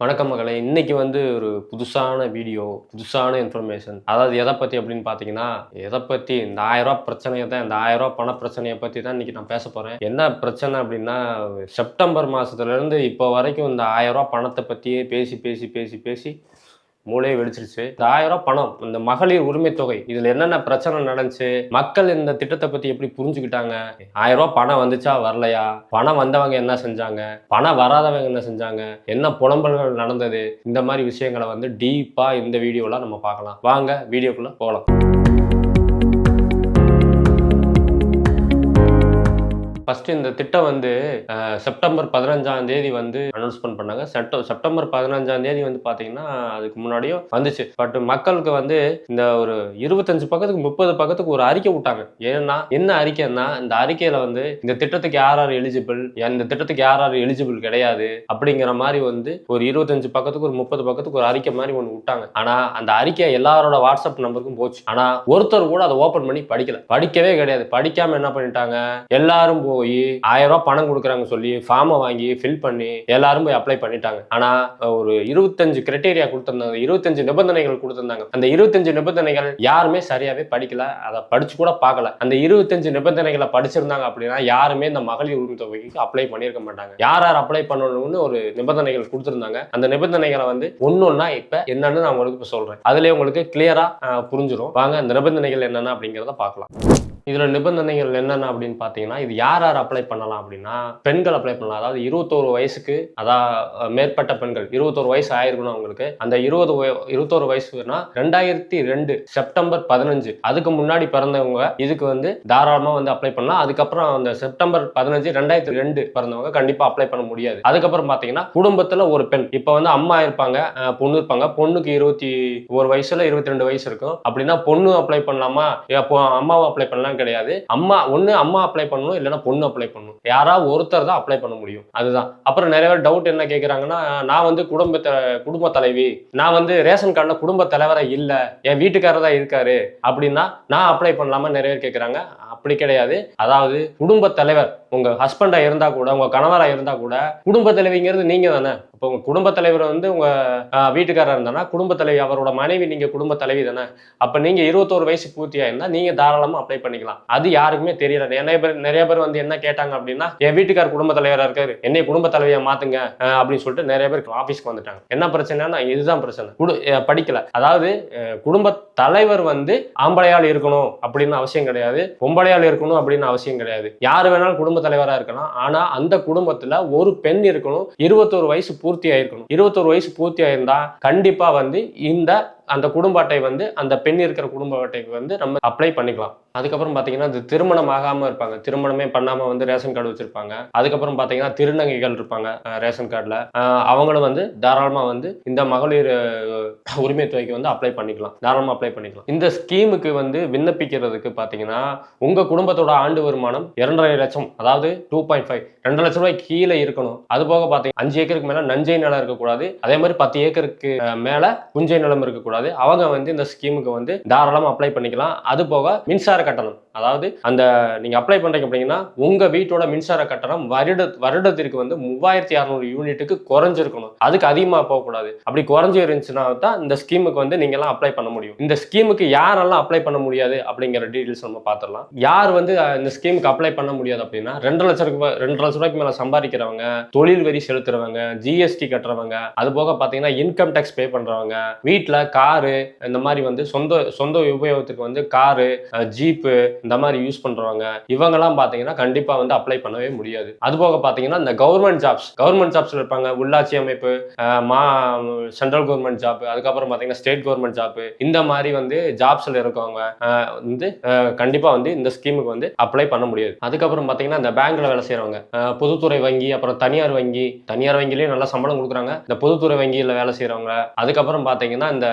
வணக்கம் மகளே. இன்னைக்கு ஒரு புதுசான வீடியோ, புதுசான இன்ஃபர்மேஷன். அதாவது எத பத்தி அப்படின்னு பார்த்தீங்கன்னா, எத பத்தி இந்த ரூ. 1000 பிரச்சனைய தான் இந்த ரூ. 1000 பண பிரச்சனைய பத்தி தான் இன்னைக்கு நான் பேசப் போறேன். என்ன பிரச்சனை அப்படின்னா, செப்டம்பர் மாசத்துலருந்து இப்போ வரைக்கும் இந்த ரூ. 1000 பணத்த பத்தியே பேசி, பேசி, பேசி, பேசி மூளையே வெடிச்சிருச்சு. இந்த ரூ. 1000 பணம், இந்த மகளிர் உரிமை தொகை, இதுல என்னென்ன பிரச்சனை நடந்துச்சு, மக்கள் இந்த திட்டத்தை பத்தி எப்படி புரிஞ்சுக்கிட்டாங்க, ரூ. 1000 பணம் வந்துச்சா வரலையா, பணம் வந்தவங்க என்ன செஞ்சாங்க, பணம் வராதவங்க என்ன செஞ்சாங்க, என்ன புலம்பல்கள் நடந்தது, இந்த மாதிரி விஷயங்களை டீப்பா இந்த வீடியோல நம்ம பார்க்கலாம். வாங்க வீடியோக்குள்ள போகலாம். ஃபர்ஸ்ட் இந்த திட்டம் செப்டம்பர் 15ஆம் தேதி அனௌன்ஸ்மெண்ட் பண்ணாங்க. செப்டம்பர் 15ஆம் தேதி பார்த்தீங்கன்னா அதுக்கு முன்னாடியும் வந்துச்சு. பட் மக்களுக்கு இந்த ஒரு 25 பக்கத்துக்கு 30 பக்கத்துக்கு ஒரு அறிக்கை விட்டாங்க. ஏன்னா என்ன அறிக்கைன்னா, இந்த அறிக்கையில இந்த திட்டத்துக்கு யார் யார் எலிஜிபிள், இந்த திட்டத்துக்கு யார் யார் எலிஜிபிள் கிடையாது அப்படிங்கிற மாதிரி ஒரு 25 பக்கத்துக்கு ஒரு 30 பக்கத்துக்கு ஒரு அறிக்கை மாதிரி ஒன்று விட்டாங்க. ஆனா அந்த அறிக்கை எல்லாரோட வாட்ஸ்அப் நம்பருக்கும் போச்சு. ஆனா ஒருத்தர் கூட அதை ஓபன் பண்ணி படிக்கவே கிடையாது. படிக்காம என்ன பண்ணிட்டாங்க, எல்லாரும் போய் 1000 ரூபாய் பணம் கொடுக்குறாங்க சொல்லி ஃபார்மை வாங்கி ஃபில் பண்ணி எல்லாரும் போய் அப்ளை பண்ணிட்டாங்க. ஆனா ஒரு 25 கிரைட்டீரியா கொடுத்திருந்தாங்க, 25 நிபந்தனைகள் கொடுத்திருந்தாங்க. அந்த 25 நிபந்தனைகள் யாருமே சரியாவே படிக்கல, அதை படிச்சு கூட பார்க்கல. அந்த 25 நிபந்தனைகளை படிச்சிருந்தாங்க அப்படின்னா யாருமே இந்த மகளிர் உரிமை தொகைக்கு அப்ளை பண்ணியிருக்க மாட்டாங்க. யார் யார் அப்ளை பண்ணணும்னு ஒரு நிபந்தனைகள் கொடுத்திருந்தாங்க. அந்த நிபந்தனைகளை ஒன்னொன்னா இப்ப என்னன்னு நான் உங்களுக்கு இப்ப சொல்றேன். அதுலயே உங்களுக்கு கிளியரா புரிஞ்சிடும். வாங்க அந்த நிபந்தனைகள் என்னென்ன அப்படிங்கிறத பார்க்கலாம். இதுல நிபந்தனைகள் என்னென்ன அப்படின்னு பாத்தீங்கன்னா, இது யார் யார் அப்ளை பண்ணலாம் அப்படின்னா, பெண்கள் அப்ளை பண்ணலாம். அதாவது 21 வயசுக்கு மேற்பட்ட பெண்கள், 21 வயசு ஆயிருக்கணும் அவங்களுக்கு. அந்த 21 வயசுனா 2002 செப்டம்பர் 15 அதுக்கு முன்னாடி பிறந்தவங்க இதுக்கு தாராளமா அப்ளை பண்ணலாம். அதுக்கப்புறம் அந்த செப்டம்பர் 15 2002 பிறந்தவங்க கண்டிப்பா அப்ளை பண்ண முடியாது. அதுக்கப்புறம் பாத்தீங்கன்னா, குடும்பத்துல ஒரு பெண், இப்ப அம்மா இருப்பாங்க, பொண்ணு இருப்பாங்க. பொண்ணுக்கு 21 வயசுல 22 வயசு இருக்கும் அப்படின்னா பொண்ணு அப்ளை பண்ணலாமா, அம்மாவும் அப்ளை பண்ணலாம் கிடையாது. அம்மா அப்ளை பண்ணணும், இல்லைன்னா பொண்ணு அப்ளை பண்ணணும். யாராவது ஒருத்தர் தான் அப்ளை பண்ண முடியும். அதுதான். அப்புறம் நிறைய பேர் டவுட் என்ன கேட்கறாங்கன்னா, நான் குடும்ப தலைவி, நான் ரேஷன் கார்டுல குடும்ப தலைவரா இல்ல, என் வீட்டுக்காரர் தான் இருக்காரு அப்படின்னா நான் அப்ளை பண்ணலாமா நிறைய பேர் கேட்கறாங்க. அப்படி கிடையாது. அதாவது குடும்ப தலைவர் உங்க ஹஸ்பண்டா இருந்தா கூட, உங்க கணவரா இருந்தா கூட, குடும்ப தலைவிங்கிறது நீங்க தானே. இப்போ உங்க குடும்ப தலைவர் உங்க வீட்டுக்காரர் இருந்தானா, குடும்ப தலைவி அவரோட மனைவி, நீங்க குடும்ப தலைவி தானே. அப்ப நீங்க 21 வயசு பூர்த்தியா இருந்தா நீங்க தாராளமா அப்ளை பண்ணிக்கலாம். அது யாருக்குமே தெரியல. நிறைய பேர் என்ன கேட்டாங்க அப்படின்னா, என் வீட்டுக்காரர் குடும்ப தலைவரா இருக்காரு, என்னை குடும்ப தலைவியா மாத்துங்க அப்படின்னு சொல்லிட்டு நிறைய பேர் ஆபீஸ்க்கு வந்துட்டாங்க. என்ன பிரச்சனைனா இதுதான் பிரச்சனை. படிக்கல. அதாவது குடும்ப தலைவர் ஆம்பளையால் இருக்கணும் அப்படின்னு அவசியம் கிடையாது, பொம்பளையால் இருக்கணும் அப்படின்னு அவசியம் கிடையாது. யாரு வேணாலும் குடும்ப தலைவரா இருக்கலாம். ஆனா அந்த குடும்பத்துல ஒரு பெண் இருக்கணும், 21 வயசு பூர்த்தி ஆயிருக்கணும். 21 வயசு பூர்த்தி ஆயிருந்தா கண்டிப்பா இந்த அந்த குடும்ப அட்டை அந்த பெண் இருக்கிற குடும்ப அட்டைக்கு நம்ம அப்ளை பண்ணிக்கலாம். அதுக்கப்புறம் பாத்தீங்கன்னா, இது திருமணம் ஆகாம இருப்பாங்க, திருமணமே பண்ணாம ரேஷன் கார்டு வச்சிருப்பாங்க. அதுக்கப்புறம் பாத்தீங்கன்னா, திருநங்கைகள் இருப்பாங்க ரேஷன் கார்டுல, அவங்களும் தாராளமா இந்த மகளிர் உரிமை தொகைக்கு அப்ளை பண்ணிக்கலாம், தாராளமா அப்ளை பண்ணிக்கலாம். இந்த ஸ்கீமுக்கு விண்ணப்பிக்கிறதுக்கு பாத்தீங்கன்னா, உங்க குடும்பத்தோட ஆண்டு வருமானம் 2.5 லட்சம், அதாவது 2.5 2 லட்சம் ரூபாய் கீழே இருக்கணும். அது போக பாத்தீங்கன்னா 5 ஏக்கருக்கு மேல நஞ்சை நிலம் இருக்கக்கூடாது. அதே மாதிரி 10 ஏக்கருக்கு மேல புஞ்சை நிலம் இருக்கக்கூடாது. அவங்க இந்த ஸ்கீமுக்கு தாராளமா அப்ளை பண்ணிக்கலாம். அது போக மின்சார கட்டணம், அதாவது நீங்க அப்ளை பண்றீங்க அப்படின்னா உங்க வீட்டோட மின்சார கட்டணம் வருடத்திற்கு 3600 யூனிட்டுக்கு குறைஞ்சிருக்கணும். அதுக்கு அதிகமா போகக்கூடாது. அப்படி குறைஞ்சு இருந்துச்சுன்னா தான் இந்த ஸ்கீமுக்கு நீங்க எல்லாம் அப்ளை பண்ண முடியும். இந்த ஸ்கீமுக்கு யாரெல்லாம் அப்ளை பண்ண முடியாது அப்படிங்கிற டீடைல்ஸ் நம்ம பார்த்துடலாம். யார் இந்த ஸ்கீமுக்கு அப்ளை பண்ண முடியாது அப்படின்னா, 2 லட்சம் ரூபாய்க்கு மேல சம்பாதிக்கிறவங்க, தொழில் வரி செலுத்துறவங்க, ஜிஎஸ்டி கட்டுறவங்க, அது போக பாத்தீங்கன்னா இன்கம் டாக்ஸ் பே பண்றவங்க, வீட்டுல காரு இந்த மாதிரி சொந்த உபயோகத்துக்கு காரு, ஜீப்பு இந்த மாதிரி யூஸ் பண்றவங்க, இவங்கெல்லாம் பாத்தீங்கன்னா கண்டிப்பா அப்ளை பண்ணவே முடியாது. அது போக பாத்தீங்கன்னா இந்த கவர்மெண்ட் ஜாப்ஸ்ல இருப்பாங்க, உள்ளாட்சி அமைப்பு, சென்ட்ரல் கவர்மெண்ட் ஜாப், அதுக்கப்புறம் பாத்தீங்கன்னா ஸ்டேட் கவர்மெண்ட் ஜாப், இந்த மாதிரி ஜாப்ஸ்ல இருக்கவங்க கண்டிப்பா இந்த ஸ்கீமுக்கு அப்ளை பண்ண முடியாது. அதுக்கப்புறம் பாத்தீங்கன்னா இந்த பேங்க்ல வேலை செய்யறவங்க, பொதுத்துறை வங்கி, அப்புறம் தனியார் வங்கிலேயே நல்ல சம்பளம் கொடுக்குறாங்க. இந்த பொதுத்துறை வங்கியில வேலை செய்யறவங்க, அதுக்கப்புறம் பாத்தீங்கன்னா இந்த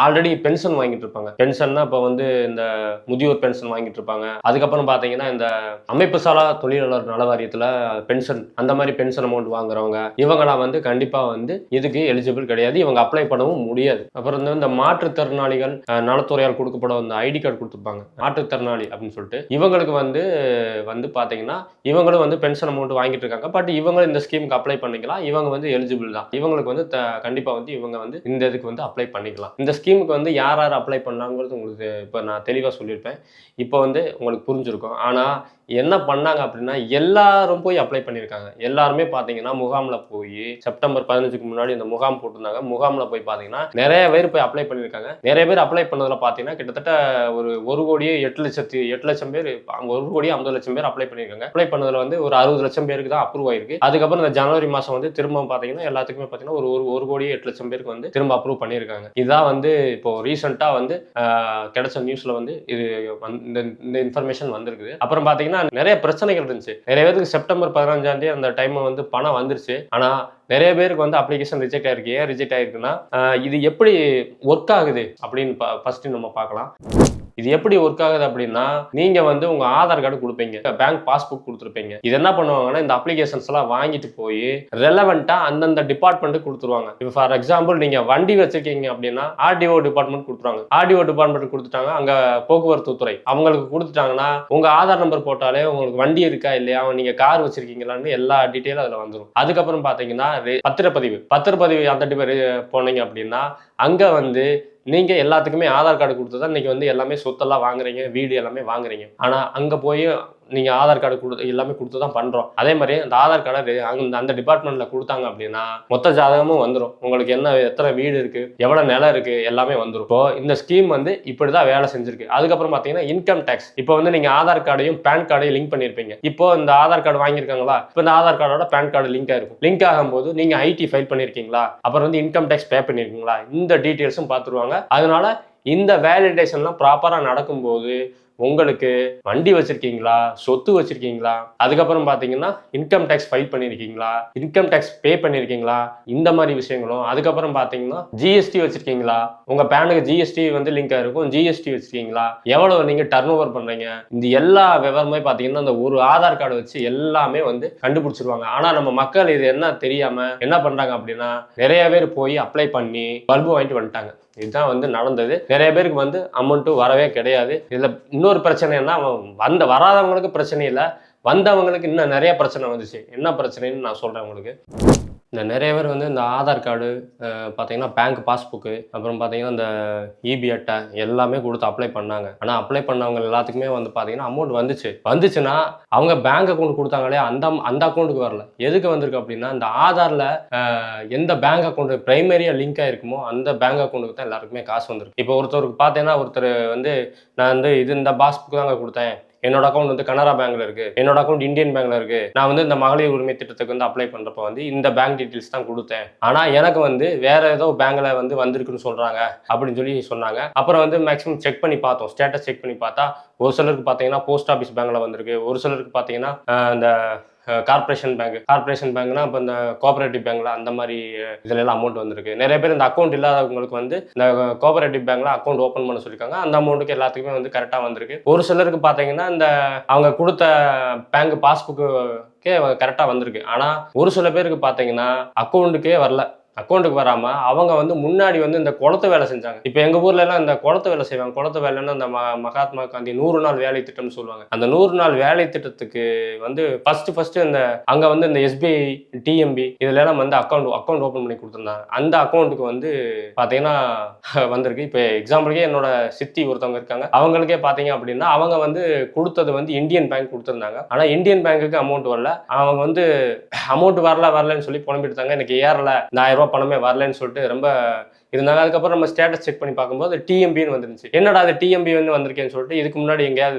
ஆல்ரெடி பென்ஷன் வாங்கிட்டு இருப்பாங்க. பென்ஷன்னா இப்போ வந்து இந்த முதியோர் பென்ஷன் வாங்கிட்டு இருப்பாங்க. அதுக்கப்புறம் பார்த்தீங்கன்னா இந்த அமைப்பு சாரா தொழிலாளர் நல வாரியத்தில் பென்ஷன், அந்த மாதிரி பென்ஷன் அமௌண்ட் வாங்குறவங்க இவங்களாம் வந்து கண்டிப்பா வந்து இதுக்கு எலிஜிபிள் கிடையாது. இவங்க அப்ளை பண்ணவும் முடியாது. அப்புறம் இந்த மாற்றுத்திறனாளிகள் நலத்துறையால் கொடுக்கப்படும் இந்த ஐடி கார்டு கொடுத்துருப்பாங்க, மாற்றுத்திறனாளி அப்படின்னு சொல்லிட்டு. இவங்களுக்கு வந்து வந்து பாத்தீங்கன்னா இவங்களும் வந்து பென்ஷன் அமௌண்ட் வாங்கிட்டு இருக்காங்க. பட் இவங்க இந்த ஸ்கீமுக்கு அப்ளை பண்ணிக்கலாம். இவங்க வந்து எலிஜிபிள் தான். இவங்களுக்கு வந்து கண்டிப்பா வந்து இவங்க வந்து இந்த இதுக்கு வந்து அப்ளை பண்ணிக்கலாம். இந்த ஸ்கீமுக்கு வந்து யார் யார் அப்ளை பண்ணாங்கிறது உங்களுக்கு இப்போ நான் தெளிவா சொல்லியிருப்பேன். இப்போ வந்து உங்களுக்கு புரிஞ்சிருக்கும். ஆனா என்ன பண்ணாங்க அப்படின்னா எல்லாரும் போய் அப்ளை பண்ணியிருக்காங்க. எல்லாருமே பார்த்தீங்கன்னா முகாமில் போய் செப்டம்பர் 15க்கு முன்னாடி இந்த முகாம் போட்டிருந்தாங்க. முகாமில் போய் பார்த்தீங்கன்னா நிறைய பேர் போய் அப்ளை பண்ணியிருக்காங்க. நிறைய பேர் அப்ளை பண்ணதில் பார்த்தீங்கன்னா கிட்டத்தட்ட ஒரு 1,08,00,000 பேர், 1,50,00,000 பேர் அப்ளை பண்ணியிருக்காங்க. அப்ளை பண்ணதில் வந்து ஒரு 60,00,000 பேருக்கு தான் அப்ரூவ் ஆயிருக்கு. அதுக்கப்புறம் இந்த ஜனவரி மாதம் வந்து திரும்ப பார்த்தீங்கன்னா எல்லாத்துக்குமே பார்த்தீங்கன்னா ஒரு 1,08,00,000 பேருக்கு வந்து திரும்ப அப்ரூவ் பண்ணியிருக்காங்க. இதுதான் வந்து இப்போ ரீசெண்டாக வந்து கிடைச்ச நியூஸில் வந்து இது இந்த இன்ஃபர்மேஷன் வந்திருக்குது. அப்புறம் பார்த்தீங்கன்னா நிறைய பிரச்சனைகள் இருந்துச்சு. நிறைய பேருக்கு செப்டம்பர் 15ஆம் தேதி அந்த டைம் வந்து பணம் வந்துருச்சு. ஆனா நிறைய பேருக்கு வந்து அப்ளிகேஷன் ரிஜெக்ட் ஆயிருக்கு. ஏன் ரிஜெக்ட் ஆயிருக்குன்னா இது எப்படி ஒர்க் ஆகுது அப்படின்னு ஃபர்ஸ்ட் நம்ம பார்க்கலாம். இது எப்படி ஒர்க் ஆகுது அப்படின்னா, நீங்க வந்து உங்க ஆதார் கார்டு கொடுப்பீங்க, பேங்க் பாஸ்புக் கொடுத்துருப்பீங்க. இது என்ன பண்ணுவாங்கன்னா இந்த அப்ளிகேஷன்ஸ் எல்லாம் வாங்கிட்டு போய் ரெலவெண்டா அந்தந்த டிபார்ட்மெண்ட்டுக்கு கொடுத்துருவாங்க. இப்போ ஃபார் எக்ஸாம்பிள் நீங்க வண்டி வச்சிருக்கீங்க அப்படின்னா ஆர்டிஓ டிபார்ட்மெண்ட் கொடுத்துருவாங்க. ஆர்டிஓ டிபார்ட்மெண்ட் கொடுத்துட்டாங்க, அங்க போக்குவரத்து துறை அவங்களுக்கு கொடுத்துட்டாங்கன்னா உங்க ஆதார் நம்பர் போட்டாலே உங்களுக்கு வண்டி இருக்கா இல்லையா, நீங்க கார் வச்சிருக்கீங்களான்னு எல்லா டீட்டெயிலும் அதுல வந்துடும். அதுக்கப்புறம் பாத்தீங்கன்னா பத்திரப்பதிவு அந்த போனீங்க அப்படின்னா அங்க வந்து நீங்க எல்லாத்துக்குமே ஆதார் கார்டு கொடுத்துதான் இன்னைக்கு வந்து எல்லாமே சொத்தெல்லாம் வாங்குறீங்க, வீடு எல்லாமே வாங்குறீங்க. ஆனா அங்க போய் நீங்க ஆதார் கார்டு கொடுத்து எல்லாமே கொடுத்து தான் பண்றோம். அதே மாதிரி அந்த ஆதார் கார்டை அந்த டிபார்ட்மெண்ட்ல கொடுத்தாங்க அப்படின்னா மொத்த ஜாதகமும் வந்துடும். உங்களுக்கு என்ன எத்தனை வீடு இருக்கு, எவ்வளவு நிலம் இருக்கு, எல்லாமே வந்துடும். இப்போ இந்த ஸ்கீம் வந்து இப்படிதான் வேலை செஞ்சிருக்கு. அதுக்கப்புறம் பாத்தீங்கன்னா இன்கம் டேக்ஸ். இப்போ வந்து நீங்க ஆதார் கார்டையும் பேன் கார்டையும் லிங்க் பண்ணிருப்பீங்க. இப்போ இந்த ஆதார் கார்டு வாங்கியிருக்காங்களா, இப்போ இந்த ஆதார் கார்டோட பேன் கார்டு லிங்க் ஆயிருக்கும். லிங்க் ஆகும்போது நீங்க ஐடி ஃபைல் பண்ணிருக்கீங்களா, அப்புறம் வந்து இன்கம் டேக்ஸ் பே பண்ணிருக்கீங்களா, இந்த டீட்டெயில்ஸும் பார்த்துருவாங்க. அதனால இந்த வேலிடேஷன்லாம் ப்ராப்பரா நடக்கும்போது உங்களுக்கு வண்டி வச்சிருக்கீங்களா, சொத்து வச்சிருக்கீங்களா, அதுக்கப்புறம் பாத்தீங்கன்னா இன்கம் டேக்ஸ் ஃபைல் பண்ணிருக்கீங்களா, இன்கம் டேக்ஸ் பே பண்ணிருக்கீங்களா, இந்த மாதிரி விஷயங்களும். அதுக்கப்புறம் பாத்தீங்கன்னா ஜிஎஸ்டி வச்சிருக்கீங்களா, உங்க பேனுக்கு ஜிஎஸ்டி வந்து லிங்க் ஆயிருக்கும், ஜிஎஸ்டி வச்சிருக்கீங்களா, எவ்வளவு நீங்க டர்ன் ஓவர் பண்றீங்க, இந்த எல்லா விவரமே பாத்தீங்கன்னா அந்த ஒரு ஆதார் கார்டு வச்சு எல்லாமே வந்து கண்டுபிடிச்சிருவாங்க. ஆனா நம்ம மக்கள் இது என்ன தெரியாம என்ன பண்றாங்க அப்படின்னா நிறைய பேர் போய் அப்ளை பண்ணி பல்பு வாங்கிட்டு வந்துட்டாங்க. இதுதான் வந்து நடந்தது. நிறைய பேருக்கு வந்து அமௌண்ட்டும் வரவே கிடையாது. இதுல இன்னொரு பிரச்சனை என்ன, வராதவங்களுக்கு பிரச்சனை இல்லை, வந்தவங்களுக்கு இன்னும் நிறைய பிரச்சனை வந்துச்சு. என்ன பிரச்சனைன்னு நான் சொல்றேன் உங்களுக்கு. இந்த நிறைய பேர் வந்து இந்த ஆதார் கார்டு, பார்த்தீங்கன்னா பேங்க் பாஸ்புக்கு, அப்புறம் பார்த்தீங்கன்னா இந்த இபி அட்டை எல்லாமே கொடுத்து அப்ளை பண்ணாங்க. ஆனால் அப்ளை பண்ணவங்க எல்லாத்துக்குமே வந்து பார்த்தீங்கன்னா அமௌண்ட் வந்துச்சுன்னா அவங்க பேங்க் அக்கௌண்ட் கொடுத்தாங்களே அந்த அக்கௌண்ட்டுக்கு வரல. எதுக்கு வந்திருக்கு அப்படின்னா இந்த ஆதாரில் எந்த பேங்க் அக்கௌண்ட் பிரைமரியாக லிங்க் ஆகிருக்குமோ அந்த பேங்க் அக்கௌண்ட்டுக்கு தான் எல்லாருக்குமே காசு வந்திருக்கு. இப்போ ஒருத்தருக்கு பார்த்தீங்கன்னா ஒருத்தர் வந்து நான் வந்து இந்த பாஸ்புக் தாங்க கொடுத்தேன், என்னோட அக்கௌண்ட் வந்து கனரா பேங்க்ல இருக்கு, என்னோட அக்கௌண்ட் இந்தியன் பேங்க்ல இருக்கு, நான் வந்து இந்த மகளிர் உரிமை திட்டத்துக்கு வந்து அப்ளை பண்றப்ப வந்து இந்த பேங்க் டீடைல்ஸ் தான் கொடுத்தேன், ஆனா எனக்கு வந்து வேற ஏதோ பேங்க்ல வந்து வந்திருக்குன்னு சொல்றாங்க அப்படின்னு சொல்லி சொன்னாங்க. அப்புறம் வந்து மேக்ஸிமம் செக் பண்ணி பார்த்தோம், ஸ்டேட்டஸ் செக் பண்ணி பார்த்தா ஒரு சிலருக்கு பார்த்தீங்கன்னா போஸ்ட் ஆஃபீஸ் பேங்க்ல வந்திருக்கு, ஒரு சிலருக்கு பார்த்தீங்கன்னா இந்த கார்பரேஷன் பேங்க்னா இப்போ இந்த கோஆபரேட்டிவ் பேங்க்ல அந்த மாதிரி இதுல எல்லாம் அமௌண்ட் வந்திருக்கு. நிறைய பேர் இந்த அக்கௌண்ட் இல்லாதவங்களுக்கு வந்து இந்த கோஆபரேட்டிவ் பேங்க்ல அக்கௌண்ட் ஓப்பன் பண்ண சொல்லியிருக்காங்க. அந்த அமௌண்ட்டுக்கு எல்லாத்துக்குமே வந்து கரெக்டா வந்திருக்கு. ஒரு சிலருக்கு பாத்தீங்கன்னா இந்த அவங்க கொடுத்த பேங்க் பாஸ்புக்கே கரெக்டா வந்திருக்கு. ஆனா ஒரு சில பேருக்கு பாத்தீங்கன்னா அக்கௌண்ட்டுக்கே வரல. அக்கௌண்ட்டுக்கு வராம அவங்க வந்து முன்னாடி வந்து இந்த குளத்து வேலை செஞ்சாங்க. இப்போ எங்க ஊர்ல எல்லாம் இந்த குளத்து வேலை செய்வாங்க. குளத்து வேலைன்னா இந்த மகாத்மா காந்தி 100 நாள் வேலை திட்டம்னு சொல்லுவாங்க. அந்த 100 நாள் வேலை திட்டத்துக்கு வந்து ஃபர்ஸ்ட் இந்த அங்க வந்து இந்த எஸ்பிஐ, டிஎம்பி இதுல எல்லாம் வந்து அக்கௌண்ட் ஓபன் பண்ணி கொடுத்துருந்தாங்க. அந்த அக்கௌண்ட்டுக்கு வந்து பாத்தீங்கன்னா வந்திருக்கு. இப்போ எக்ஸாம்பிளுக்கே என்னோட சித்தி ஒருத்தவங்க இருக்காங்க, அவங்களுக்கே பாத்தீங்க அப்படின்னா அவங்க வந்து கொடுத்தது வந்து இந்தியன் பேங்க் கொடுத்துருந்தாங்க. ஆனா இந்தியன் பேங்குக்கு அமௌண்ட் வரல. அவங்க வந்து அமௌண்ட் வரலன்னு சொல்லி புலம்பிட்டு எனக்கு ஏறல, இந்த 1000 ரூபாய் பணமே வரலன்னு சொல்லிட்டு ரொம்ப இருந்தாங்க. அதுக்கப்புறம் நம்ம ஸ்டேட்டஸ் செக் பண்ணி பார்க்கும்போது டிஎம்பின்னு வந்துருந்துச்சு. என்னடா அது டிஎம்பி வந்து வந்திருக்கேன்னு சொல்லிட்டு இதுக்கு முன்னாடி எங்கேயாவது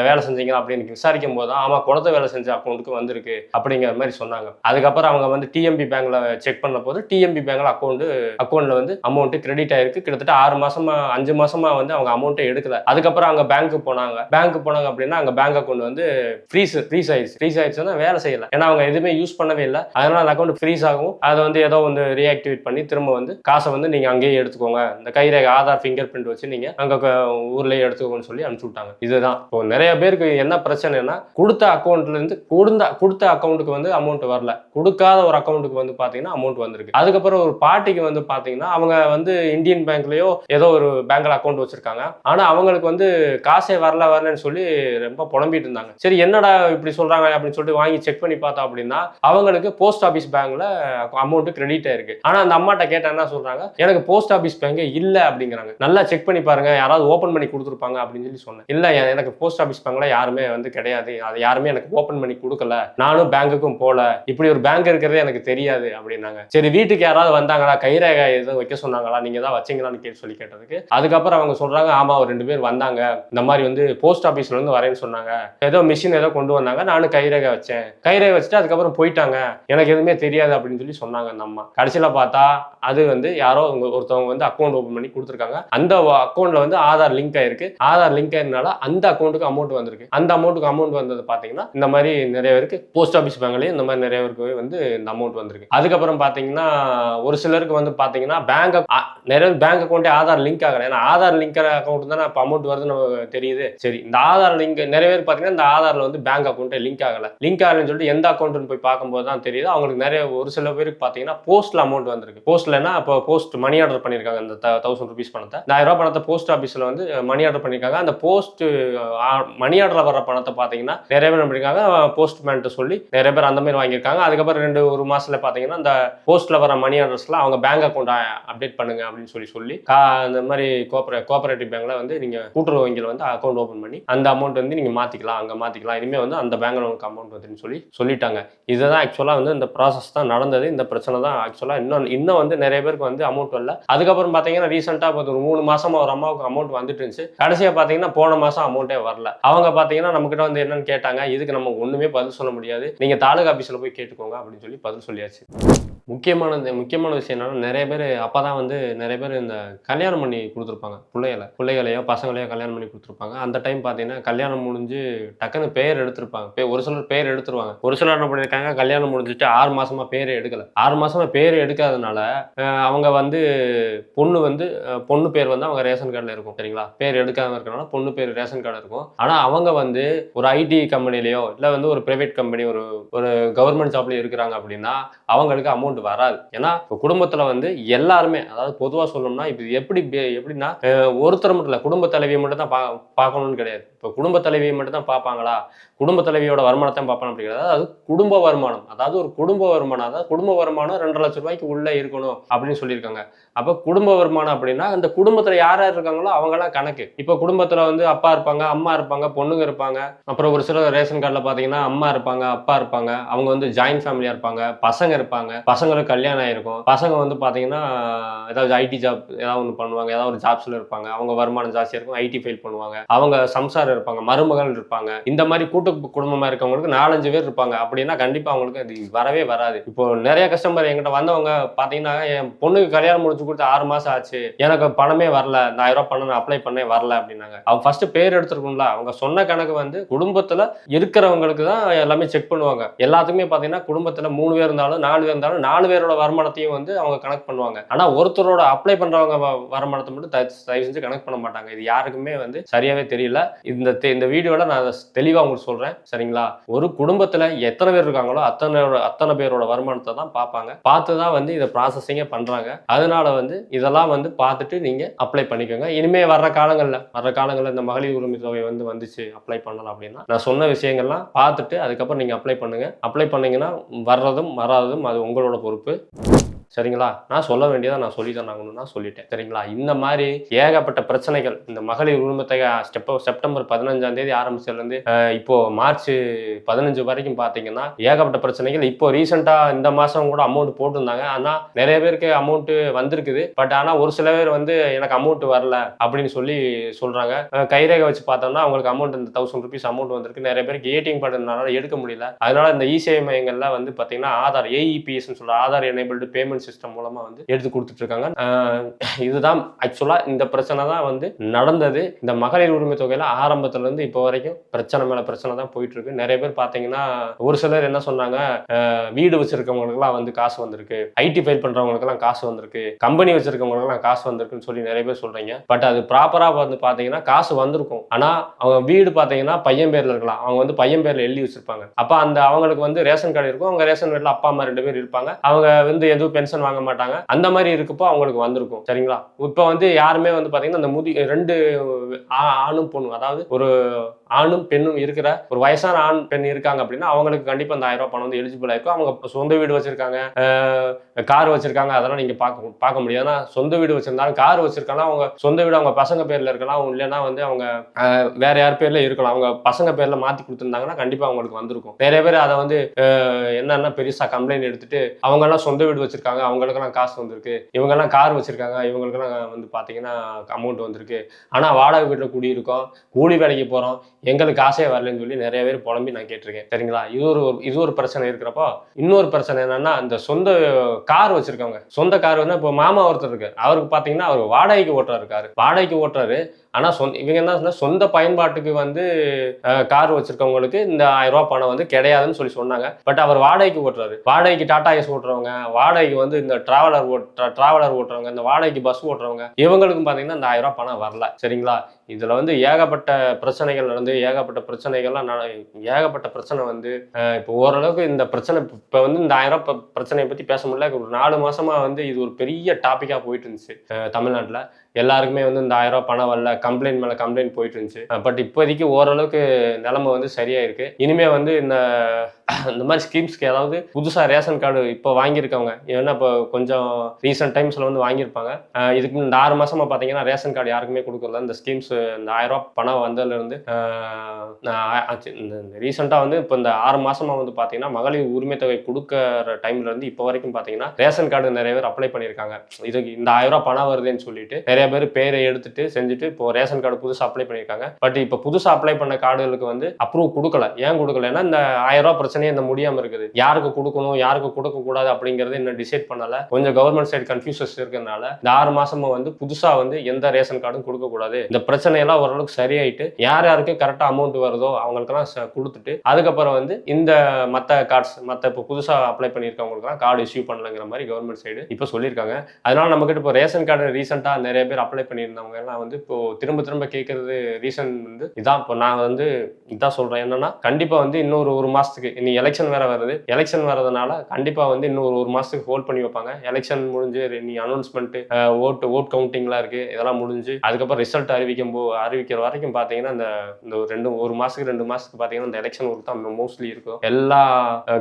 வேலை செஞ்சீங்களா அப்படின்னு விசாரிக்கும் போது ஆமா குளத்து வேலை செஞ்ச அக்கௌண்ட்டுக்கு வந்திருக்கு அப்படிங்கிற மாதிரி சொன்னாங்க. அதுக்கப்புறம் அவங்க வந்து டிஎம்பி பேங்க்ல செக் பண்ண போது டிஎம்பி பேங்க்ல அக்கௌண்ட்ல வந்து அமௌண்ட் கிரெடிட் ஆயிருக்கு. கிட்டத்தட்ட 5 மாசமா வந்து அவங்க அமௌண்ட்டை எடுக்கல. அதுக்கப்புறம் அவங்க பேங்க்கு போனாங்க அப்படின்னா அங்க பேங்க் அக்கௌண்ட் வந்து ஃப்ரீஸ் ஆயிடுச்சுன்னா வேலை செய்யல. ஏன்னா அவங்க எதுவுமே யூஸ் பண்ணவே இல்லை. அதனால அந்த அக்கௌண்ட் ஃப்ரீஸ் ஆகும். அதை வந்து ஏதோ வந்து ரீஆக்டிவேட் பண்ணி திரும்ப வந்து காசை வந்து நீங்க அங்கே அங்கேயே எடுத்துக்கோங்க, இந்த கைரேகை ஆதார் ஃபிங்கர் பிரிண்ட் வச்சு நீங்க அங்க ஊர்லயே எடுத்துக்கோங்கன்னு சொல்லி அனுப்பிச்சு விட்டாங்க. இதுதான் இப்போ நிறைய பேருக்கு என்ன பிரச்சனைனா, கொடுத்த அக்கௌண்ட்ல இருந்து கொடுத்த அக்கௌண்ட்டுக்கு வந்து அமௌண்ட் வரல, கொடுக்காத ஒரு அக்கௌண்ட்டுக்கு வந்து பாத்தீங்கன்னா அமௌண்ட் வந்திருக்கு. அதுக்கப்புறம் ஒரு பாட்டிக்கு வந்து பாத்தீங்கன்னா அவங்க வந்து இந்தியன் பேங்க்லயோ ஏதோ ஒரு பேங்க்ல அக்கௌண்ட் வச்சிருக்காங்க. ஆனா அவங்களுக்கு வந்து காசே வரலன்னு சொல்லி ரொம்ப புலம்பிட்டு இருந்தாங்க. சரி என்னடா இப்படி சொல்றாங்க அப்படின்னு சொல்லிட்டு வாங்கி செக் பண்ணி பார்த்தா அப்படின்னா அவங்களுக்கு போஸ்ட் ஆபீஸ் பேங்க்ல அமௌண்ட் கிரெடிட் ஆயிருக்கு. ஆனா அந்த அம்மாட்ட கேட்டா என்ன சொல்றாங்க, எனக்கு போஸ்ட் ஆபீஸ் பேங்க் இல்ல அப்படிங்கிறாங்க. நல்லா செக் பண்ணி பாருங்க, யாராவது ஓபன் பண்ணி கொடுத்துருப்பாங்க அப்படின்னு சொல்லி சொன்னேன். இல்ல எனக்கு போஸ்ட் ஆபீஸ் பேங்க்ல யாருமே வந்து கிடையாது, அது யாருமே எனக்கு ஓபன் பண்ணி கொடுக்கல, நானும் பேங்குக்கும் போல, இப்படி ஒரு பேங்க் இருக்கிறதே எனக்கு தெரியாது அப்படின்னாங்க. சரி வீட்டுக்கு யாராவது வந்தாங்களா, கைரேகை எதுவும் வைக்க சொன்னாங்களா, நீங்க தான் வச்சீங்களான்னு சொல்லி கேட்டதுக்கு அதுக்கப்புறம் அவங்க சொல்றாங்க, ஆமா ஒரு 2 பேர் வந்தாங்க, இந்த மாதிரி வந்து போஸ்ட் ஆபீஸ்ல இருந்து வரேன்னு சொன்னாங்க, ஏதோ மிஷின் ஏதோ கொண்டு வந்தாங்க, நானும் கைரேகை வச்சேன், கைரேகை வச்சுட்டு அதுக்கப்புறம் போயிட்டாங்க, எனக்கு எதுவுமே தெரியாது அப்படின்னு சொல்லி சொன்னாங்க அந்த அம்மா. கடைசியில பார்த்தா அது வந்து யாரோ ஒருத்தவங்க வந்து அக்கௌண்ட் ஓபன் பண்ணி கொடுத்துருக்காங்க. அந்த அக்கௌண்ட்ல வந்து ஆதார் லிங்க் ஆயிருக்கு. ஆதார் லிங்க் ஆயிருந்தனால அந்த அக்கௌண்ட்டுக்கு அமௌண்ட் வந்திருக்கு. அந்த அமௌண்ட்டுக்கு அமௌண்ட் வந்தது பாத்தீங்கன்னா இந்த மாதிரி நிறைய பேருக்கு போஸ்ட் ஆபீஸ் பேங்க்லயும் இந்த மாதிரி நிறைய பேருக்கு வந்து இந்த அமௌண்ட் வந்திருக்கு. அதுக்கப்புறம் பாத்தீங்கன்னா ஒரு சிலருக்கு வந்து பாத்தீங்கன்னா நிறைய பேங்க் அக்கௌண்ட் ஆதார் லிங்க் ஆகல. ஏன்னா ஆதார் லிங்க் அக்கௌண்ட் தானே அமௌண்ட் வருதுன்னு நமக்கு தெரியுது. சரி இந்த ஆதார் லிங்க் நிறைய பேர் பாத்தீங்கன்னா இந்த ஆதார்ல வந்து பேங்க் அக்கௌண்ட் லிங்க் ஆகலன்னு சொல்லிட்டு எந்த அக்கௌண்ட்னு போய் பார்க்கும்போது தான் தெரியுது அவங்களுக்கு நிறைய ஒரு சில பேருக்கு பாத்தீங்கன்னா போஸ்ட்ல அமௌண்ட் வந்திருக்கு. போஸ்ட்லனா இப்போ போஸ்ட் மணி ஆர்டர் பண்ணிருக்காங்க. அந்த 1000 ரூபீஸ் பணத்தை 1000 ரூபாய் பணத்தை போஸ்ட் ஆபீஸ்ல வந்து மணி ஆர்டர் பண்ணிருக்காங்க. அந்த போஸ்ட் மணி ஆர்டர்ல வர பணத்தை பாத்தீங்கன்னா நிறைய பேர் பண்ணிருக்காங்க, போஸ்ட்மேன்ட்ட சொல்லி நிறைய பேர் அந்த மாதிரி வாங்கியிருக்காங்க. அதுக்கப்புறம் ஒரு மாசத்துல பாத்தீங்கன்னா அந்த போஸ்ட்ல வர மணி ஆர்டர்ஸ்ல அவங்க பேங்க் அக்கௌண்ட் அப்டேட் பண்ணுங்க அப்படின்னு சொல்லி அந்த மாதிரி கோஆபரேட்டிவ் பேங்க்ல வந்து நீங்க கூட்டுறவு வங்கியில வந்து அக்கௌண்ட் ஓபன் பண்ணி அந்த அமௌண்ட் வந்து நீங்க மாத்திக்கலாம், அங்க மாத்திக்கலாம், இனிமே வந்து அந்த பேங்க்ல உங்களுக்கு அமௌண்ட் வந்துன்னு சொல்லிட்டாங்க. இதுதான் ஆக்சுவலா வந்து இந்த ப்ராசஸ் தான் நடந்தது. இந்த பிரச்சனை தான் ஆக்சுவலா இன்னும் வந்து நிறைய பேருக்கு வந்து அமௌண்ட் வரல. அதுக்கப்புறம் பாத்தீங்கன்னா ரீசெண்டா ஒரு 3 மாசமா ஒரு அம்மாவுக்கு அமௌண்ட் வந்துட்டு இருந்துச்சு. கடைசியா பாத்தீங்கன்னா போன மாசம் அமௌண்டே வரல. அவங்க பாத்தீங்கன்னா நம்ம கிட்ட வந்து என்னன்னு கேட்டாங்க, இதுக்கு நம்ம ஒண்ணுமே பதில் சொல்ல முடியாது, நீங்க தாலுகா ஆபீஸ்ல போய் கேட்டுக்கோங்க அப்படின்னு சொல்லி பதில் சொல்லியாச்சு. முக்கியமான விஷயம் என்னன்னா, நிறைய பேர் அப்பதான் வந்து நிறைய பேர் இந்த கல்யாணம் பண்ணி கொடுத்துருப்பாங்க. பிள்ளைகளையோ பசங்களையோ கல்யாணம் பண்ணி கொடுத்துருப்பாங்க. அந்த டைம் பார்த்தீங்கன்னா கல்யாணம் முடிஞ்சு டக்குன்னு பேர் எடுத்திருப்பாங்க. ஒரு சிலர் பேர் எடுத்துருவாங்க. ஒரு சிலர் என்ன பண்ணியிருக்காங்க, கல்யாணம் முடிஞ்சுட்டு 6 மாசமா பேரே எடுக்கல. 6 மாசமா பேர் எடுக்காதனால அவங்க வந்து பொண்ணு பேர் வந்து அவங்க ரேஷன் கார்டில் இருக்கும். சரிங்களா, பேர் எடுக்காம இருக்கனால பொண்ணு பேர் ரேஷன் கார்டு இருக்கும். ஆனா அவங்க வந்து ஒரு ஐடி கம்பெனிலையோ இல்லை வந்து ஒரு பிரைவேட் கம்பெனி ஒரு கவர்மெண்ட் ஜாப்லயும் இருக்கிறாங்க அப்படின்னா அவங்களுக்கு அமௌண்ட் வராது. ஏன்னா குடும்பத்துல வந்து எல்லாருமே, அதாவது பொதுவா சொல்லணும்னா இப்ப எப்படின்னா ஒருத்தர் மட்டும் இல்ல, குடும்ப தலைவியை மட்டும் தான் பார்க்கணும்னு கிடையாது. இப்போ குடும்ப தலைவியை மட்டும் தான் பார்ப்பாங்களா, குடும்ப தலைவியோட வருமானத்தை பார்ப்பாங்க அப்படி கிடையாது. அதாவது குடும்ப வருமானம், அதாவது 2.5 லட்சம் ரூபாய்க்கு உள்ள இருக்கணும் அப்படின்னு சொல்லியிருக்காங்க. அப்ப குடும்ப வருமானம் அப்படின்னா அந்த குடும்பத்துல யார் இருக்காங்களோ அவங்கலாம் கணக்கு. இப்போ குடும்பத்துல வந்து அப்பா இருப்பாங்க, அம்மா இருப்பாங்க, பொண்ணுங்க இருப்பாங்க, அப்புறம் ஒரு சில ரேஷன் கார்டுல பாத்தீங்கன்னா அம்மா இருப்பாங்க, அப்பா இருப்பாங்க, அவங்க வந்து ஜாயின்ட் ஃபேமிலியா இருப்பாங்க, பசங்க இருப்பாங்க, பசங்களுக்கு கல்யாணம் ஆயிருக்கும், பசங்க வந்து பாத்தீங்கன்னா ஏதாவது ஐடி ஜாப் ஏதாவது ஒன்று பண்ணுவாங்க, ஏதாவது ஒரு ஜாப்ஸ்ல இருப்பாங்க, அவங்க வருமானம் ஜாஸ்தியா இருக்கும், ஐடி ஃபைல் பண்ணுவாங்க, அவங்க சம்சாரம் இருப்பாங்க, மருமகள் இருப்பாங்க. இந்த மாதிரி கூட்டு குடும்பமா இருக்கவங்களுக்கு 4-5 பேர் இருப்பாங்க. அப்படின்னா கண்டிப்பா அவங்களுக்கு அது வரவே வராது. இப்போ நிறைய கஸ்டமர் என்கிட்ட வந்தவங்க பாத்தீங்கன்னா, என் பொண்ணுக்கு கல்யாணம் முடிச்சு கொடுத்து 6 மாசம் ஆச்சு, எனக்கு பணமே வரல, இந்த 1000 ரூபாய் பணம் அப்ளை பண்ணே வரல அப்படின்னாங்க. அவங்க ஃபர்ஸ்ட் பேர் எடுத்துருக்கும்ல, அவங்க சொன்ன கணக்கு வந்து குடும்பத்துல இருக்கிறவங்களுக்கு தான் எல்லாமே செக் பண்ணுவாங்க. எல்லாத்துக்குமே பாத்தீங்கன்னா குடும்பத்துல 3 பேர் இருந்தாலும் 4 பேர் இருந்தாலும் 4 பேரோட வருமானத்தையும் வந்து அவங்க கணக்கு பண்ணுவாங்க. ஆனா ஒருத்தரோட அப்ளை பண்றவங்க வருமானத்தை மட்டும் தயவு செஞ்சு கணக்கு பண்ண மாட்டாங்க. இது யாருக்குமே வந்து சரியாவே தெரியல. இந்த வீடியோல நான் தெளிவா உங்களுக்கு சொல்றேன். சரிங்களா, ஒரு குடும்பத்துல எத்தனை பேர் இருக்காங்களோ அத்தனை பேரோட வருமானத்தை தான் பார்ப்பாங்க. பார்த்து தான் வந்து இதை ப்ராசஸிங்கே பண்றாங்க. அதனால வந்து இதெல்லாம் வந்து பார்த்துட்டு நீங்க அப்ளை பண்ணிக்கோங்க. இனிமே வர்ற காலங்கள்ல இந்த மகளிர் உரிமை தொகை வந்துச்சு, அப்ளை பண்ணலாம் அப்படின்னா நான் சொன்ன விஷயங்கள்லாம் பார்த்துட்டு அதுக்கப்புறம் நீங்க அப்ளை பண்ணுங்க. அப்ளை பண்ணீங்கன்னா வர்றதும் வராததும் அது உங்களோட பொறுப்பு. சரிங்களா, நான் சொல்ல வேண்டியதை நான் சொல்லிதான் ஆகணும்னு நான் சொல்லிட்டேன். சரிங்களா, இந்த மாதிரி ஏகப்பட்ட பிரச்சனைகள் இந்த மகளிர் உரிமை தொகை செப்டம்பர் 15ஆம் தேதி ஆரம்பிச்சதுலேருந்து இப்போ மார்ச் 15 வரைக்கும் பார்த்தீங்கன்னா ஏகப்பட்ட பிரச்சனைகள். இப்போ ரீசெண்டா இந்த மாசம் கூட அமௌண்ட் போட்டிருந்தாங்க. ஆனா நிறைய பேருக்கு அமௌண்ட் வந்திருக்குது. பட் ஆனா ஒரு சில பேர் வந்து எனக்கு அமௌண்ட் வரல அப்படின்னு சொல்லி சொல்றாங்க. கைரேகை வச்சு பார்த்தோம்னா அவங்களுக்கு அமௌண்ட் இந்த 1000 ரூபீஸ் அமௌண்ட் வந்திருக்கு. நிறைய பேருக்கு ஏடிஎம் கார்டுனால எடுக்க முடியல. அதனால இந்த இசேவை மையங்கள்ல வந்து பார்த்தீங்கன்னா ஆதார் AEPS சொல்ற Aadhaar enabled payment payment system மூலமா வந்து எடுத்து கொடுத்துட்டு இருக்காங்க. இதுதான் ஆக்சுவலா இந்த பிரச்சனை தான் வந்து நடந்தது. இந்த மகளிர் உரிமை தொகையில ஆரம்பத்துல இருந்து இப்போ வரைக்கும் பிரச்சனை மேல பிரச்சனை தான் போயிட்டு இருக்கு. நிறைய பேர் பாத்தீங்கன்னா ஒரு சிலர் என்ன சொன்னாங்க, வீடு வச்சிருக்கவங்களுக்குலாம் வந்து காசு வந்திருக்கு, ஐடி ஃபைல் பண்றவங்களுக்குலாம் காசு வந்திருக்கு, கம்பெனி வச்சிருக்கவங்களுக்குலாம் காசு வந்திருக்குன்னு சொல்லி நிறைய பேர் சொல்றீங்க. பட் அது ப்ராப்பரா வந்து பாத்தீங்கன்னா காசு வந்திருக்கும். ஆனா அவங்க வீடு பாத்தீங்கன்னா பையன் பேர்ல இருக்கலாம், அவங்க வந்து பையன் பேர்ல எழுதி வச்சிருப்பாங்க. அப்ப அந்த அவங்களுக்கு வந்து ரேஷன் கார்டு இருக்கும், அவங்க ரேஷன் கார்டுல அப்பா அம்மா 2 பேர் இருப்பாங்க, அவங்க வந்து எதுவும் பென்ஷன் வாங்க மாட்டாங்க. அந்த மாதிரி இருக்கப்போ அவங்களுக்கு வந்திருக்கும். சரிங்களா? இப்ப வந்து யாருமே வந்து பாத்தீங்கன்னா அந்த 2 ஆணும் பொண்ணும், அதாவது ஒரு ஆணும் பெண்ணும் இருக்கிற ஒரு வயசான ஆண் பெண் இருக்காங்க அப்படின்னா அவங்களுக்கு கண்டிப்பா அந்த 1000 ரூபாய் பணம் வந்து எலிஜிபிள் ஆயிருக்கும். அவங்க சொந்த வீடு வச்சிருக்காங்க, கார் வச்சிருக்காங்க, அதெல்லாம் நீங்க பார்க்க முடியாது. ஆனா சொந்த வீடு வச்சிருந்தாலும் கார் வச்சிருக்காங்க, அவங்க சொந்த வீடு அவங்க பசங்க பேர்ல இருக்கலாம், இல்லைன்னா வந்து அவங்க வேற யார் பேர்ல இருக்கலாம், அவங்க பசங்க பேர்ல மாத்தி கொடுத்துருந்தாங்கன்னா கண்டிப்பா அவங்களுக்கு வந்திருக்கும். நிறைய பேர் அதை வந்து என்னன்னா பெருசா கம்ப்ளைண்ட் எடுத்துட்டு அவங்க எல்லாம் சொந்த வீடு வச்சிருக்காங்க, அவங்களுக்கெல்லாம் காசு வந்திருக்கு, இவங்க எல்லாம் கார் வச்சிருக்காங்க, இவங்களுக்கெல்லாம் வந்து பாத்தீங்கன்னா அமௌண்ட் வந்திருக்கு, ஆனா வாடகை வீட்டுல குடியிருக்கோம், கூலி வேலைக்கு போறோம், எங்களுக்கு காசே வரலன்னு சொல்லி நிறைய பேர் புலம்பி நான் கேட்டிருக்கேன். சரிங்களா? இது ஒரு பிரச்சனை இருக்கிறப்போ இன்னொரு பிரச்சனை என்னன்னா, அந்த சொந்த கார் வச்சிருக்கவங்க, சொந்த கார் வந்து இப்போ மாமா ஒருத்தர் இருக்கு, அவருக்கு பாத்தீங்கன்னா அவர் வாடகைக்கு ஓட்டுறாரு, கார் வாடகைக்கு ஓட்டுறாரு. ஆனா இவங்க என்ன சொந்த பயன்பாட்டுக்கு வந்து கார் வச்சிருக்கவங்களுக்கு இந்த 1000 ரூபாய் பணம் வந்து கிடையாதுன்னு சொல்லி சொன்னாங்க. பட் அவர் வாடகைக்கு ஓட்டுறாரு, வாடகைக்கு டாடா ஏஸ் ஓட்டுறவங்க, வாடகைக்கு வந்து இந்த டிராவலர் ஓட்டுறவங்க, இந்த வாடகைக்கு பஸ் ஓட்டுறவங்க, இவங்களுக்கும் பாத்தீங்கன்னா இந்த 1000 ரூபாய் பணம் வரல. சரிங்களா? இதுல வந்து ஏகப்பட்ட பிரச்சனைகள் நடந்து ஏகப்பட்ட பிரச்சனை வந்து இப்போ ஓரளவுக்கு இந்த பிரச்சனை இப்ப வந்து இந்த 1000 ரூபாய் பிரச்சனையை பத்தி பேச முடியல. ஒரு 4 மாசமா வந்து இது ஒரு பெரிய டாபிக்கா போயிட்டு இருந்துச்சு தமிழ்நாட்டுல. எல்லாருக்குமே வந்து இந்த 1000 ரூபாய் பணம் வரல, கம்ப்ளைண்ட் மேல கம்ப்ளைண்ட் போயிட்டு இருந்துச்சு. பட் இப்போதைக்கு ஓரளவுக்கு நிலைமை வந்து சரியா இருக்கு. இனிமே வந்து இந்த மாதிரி ஸ்கீம்ஸ்க்கு ஏதாவது புதுசா ரேஷன் கார்டு இப்போ வாங்கியிருக்கவங்க, ஏன்னா இப்போ கொஞ்சம் ரீசெண்ட் டைம்ஸ்ல வந்து வாங்கியிருப்பாங்க. இதுக்கு இந்த 6 மாசமா பாத்தீங்கன்னா ரேஷன் கார்டு யாருக்குமே கொடுக்கல. இந்த ஸ்கீம்ஸ் இந்த 1000 ரூபாய் பணம் வந்ததுல இருந்து ரீசெண்டா வந்து இப்போ இந்த 6 மாசமா வந்து பாத்தீங்கன்னா மகளிர் உரிமை தொகை கொடுக்கற டைம்ல இருந்து இப்போ வரைக்கும் பாத்தீங்கன்னா ரேஷன் கார்டு நிறைய பேர் அப்ளை பண்ணியிருக்காங்க. இதுக்கு இந்த 1000 ரூபாய் பணம் வருதுன்னு சொல்லிட்டு நிறைய பேர் பேரை எடுத்துட்டு செஞ்சுட்டு இப்போ ரேஷன் கார்டு புதுசா அப்ளை பண்ணியிருக்காங்க. பட் இப்போ புதுசா அப்ளை பண்ண கார்டுகளுக்கு வந்து அப்ரூவ் கொடுக்கல. ஏன் கொடுக்கலன்னா இந்த 1000 ரூபாய் பிரச்சனையே இந்த முடியாம இருக்குது. யாருக்கு கொடுக்கணும், யாருக்கு கொடுக்க கூடாது அப்படிங்கறது இன்னும் டிசைட் பண்ணல. கொஞ்சம் கவர்மெண்ட் சைடு கன்ஃபியூசஸ் இருக்கிறதுனால இந்த 6 மாசமா வந்து புதுசா வந்து எந்த ரேஷன் கார்டும் கொடுக்க கூடாது. இந்த பிரச்சனை எல்லாம் ஓரளவுக்கு சரியாயிட்டு யார் யாருக்கு கரெக்டா அமௌண்ட் வருதோ அவங்களுக்கெல்லாம் கொடுத்துட்டு அதுக்கப்புறம் வந்து இந்த மத்த கார்ட்ஸ் இப்போ புதுசா அப்ளை பண்ணியிருக்கவங்களுக்குலாம் கார்டு இஷ்யூ பண்ணலங்கிற மாதிரி கவர்மெண்ட் சைடு இப்போ சொல்லியிருக்காங்க. அதனால நம்ம கிட்ட இப்போ ரேஷன் கார்டு ரீசெண்டா நிறைய பேர் அப்ளை பண்ணியிருந்தவங்க எல்லாம் வந்து இப்போ திரும்ப கேட்கறது ரீசன் வந்து இதான். இப்போ நான் வந்து இதான் சொல்றேன் என்னன்னா, கண்டிப்பா வந்து இன்னொரு 1 மாசத்துக்கு இனி எலெக்ஷன் வேற வருது. எலெக்ஷன் வரதுனால கண்டிப்பா வந்து இன்னொரு 1 மாசத்துக்கு ஹோல்ட் பண்ணி வைப்பாங்க. எலெக்ஷன் முடிஞ்சு நீ அனௌன்ஸ்மெண்ட் ஓட் கவுண்டிங்லாம் இருக்கு, இதெல்லாம் முடிஞ்சு அதுக்கப்புறம் ரிசல்ட் அறிவிக்கிற வரைக்கும் பாத்தீங்கன்னா இந்த 1 மாசத்துக்கு 2 மாசத்துக்கு பாத்தீங்கன்னா இந்த எலெக்ஷன் ஒர்க் தான் மோஸ்ட்லி இருக்கும். எல்லா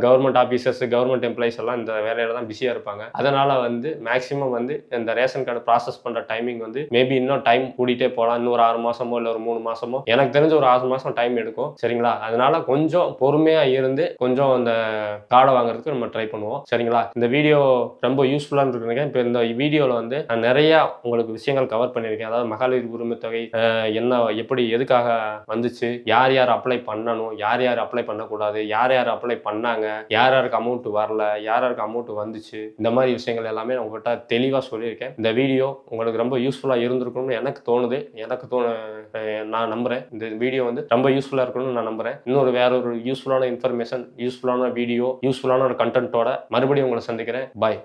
கவர்மெண்ட் ஆபீசர்ஸ், கவர்மெண்ட் எம்ப்ளாயிஸ் எல்லாம் இந்த வேலையில தான் பிஸியா இருப்பாங்க. அதனால வந்து மேக்சிமம் வந்து இந்த ரேஷன் கார்டு ப்ராசஸ் பண்ற டைமிங் வந்து மேபி இன்னும் டைம் கூட்டிட்டே போகலாம். இன்னும் ஒரு 6 மாசமோ இல்ல ஒரு 3 மாசமோ, எனக்கு தெரிஞ்ச ஒரு 6 மாசம் டைம் எடுக்கும். சரிங்களா? அதனால கொஞ்சம் பொறுமையா இருந்து கொஞ்சம் அந்த கார்டை வாங்குறதுக்கு நம்ம ட்ரை பண்ணுவோம். சரிங்களா? இந்த வீடியோ ரொம்ப யூஸ்ஃபுல்லா இருக்குங்க. இப்போ இந்த வீடியோல வந்து நான் நிறைய உங்களுக்கு விஷயங்கள் கவர் பண்ணியிருக்கேன். அதாவது மகளிர் உரிமை தொகை என்ன, எப்படி, எதுக்காக வந்துச்சு, யார் யார் அப்ளை பண்ணணும், யார் யார் அப்ளை பண்ணக்கூடாது, யார் யார் அப்ளை பண்ணாங்க, யார் யாருக்கு அமௌண்ட் வரல, யார் யாருக்கு அமௌண்ட் வந்துச்சு, இந்த மாதிரி விஷயங்கள் எல்லாமே நான் உங்கள்கிட்ட தெளிவாக சொல்லியிருக்கேன். இந்த வீடியோ உங்களுக்கு ரொம்ப யூஸ்ஃபுல்லாக இருந்திருக்கும்னு எனக்கு தோணுது. நான் நம்புறேன் இந்த வீடியோ வந்து ரொம்ப யூஸ்ஃபுல்லாக இருக்கணும்னு நான் நம்புறேன். வேற ஒரு யூஸ்ஃபுல்லான இன்ஃபர்மேஷன், யூஸ்ஃபுல்லான வீடியோ, யூஸ்ஃபுல்லான ஒரு கண்டென்ட்டோட மறுபடியும் உங்களை சந்திக்கிறேன். பாய்.